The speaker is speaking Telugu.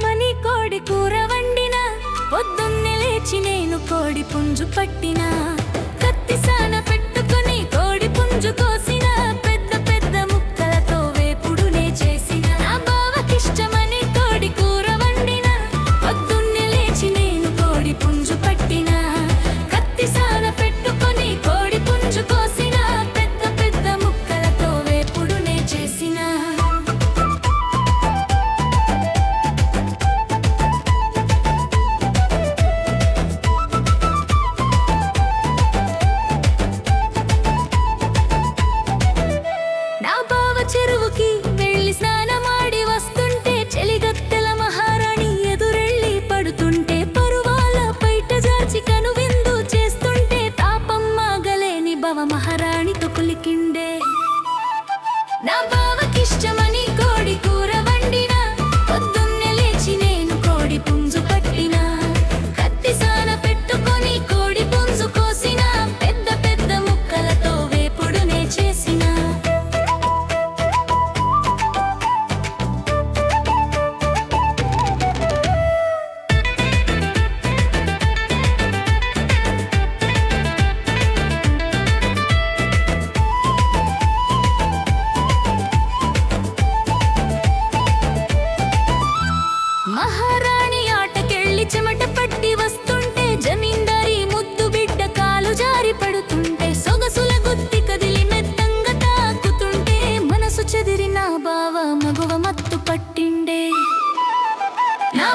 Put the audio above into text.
ఇష్టమని కోడి కూర వండిన, పొద్దున్నే లేచి నేను కోడి పుంజు పట్టిన, కత్తి సాన పెట్టుకుని కోడి పుంజు కోసిన, పెద్ద పెద్ద ముక్కలతో వేపుడునే చేసిన. నా బావకిష్టమని కోడి కూర వండిన, పొద్దున్నే లేచి నేను కోడి పుంజు పట్టిన, కత్తి సాన పెట్టుకుని కోడి పుంజు కోసిన, పెద్ద పెద్ద ముక్కలతో వేపుడునే చేసిన. చెరువుకి వెళ్ళి స్నానమాడి వస్తుంటే, చెలిగత్తెల మహారాణి ఎదురెళ్ళి పడుతుంటే, పరువాల బయట జాచి కనువిందు చేస్తుంటే, తాపం మాగలేని భవ మహారాణితో కులికిండే. నా బావకిష్టమని కోడి కూర వండిన, పొద్దున్నే లేచి నేను కోడి పుంజు పట్టిన, కత్తి సాన పెట్టుకొని కోడి పుంజు కోసిన, పెద్ద పెద్ద ముక్కలతో వేపుడునే చేసిన. మహారాణి ఆటకెళ్ళి చెమట పట్టి వస్తుంటే, జమీందారి ముద్దు బిడ్డ కాలు జారి పడుతుంటే, సొగసుల గుత్తి కదిలి మెత్తంగా తాకుతుంటే, మనసు చెదిరి నా బావ మగువ మత్తు పట్టిండే. నా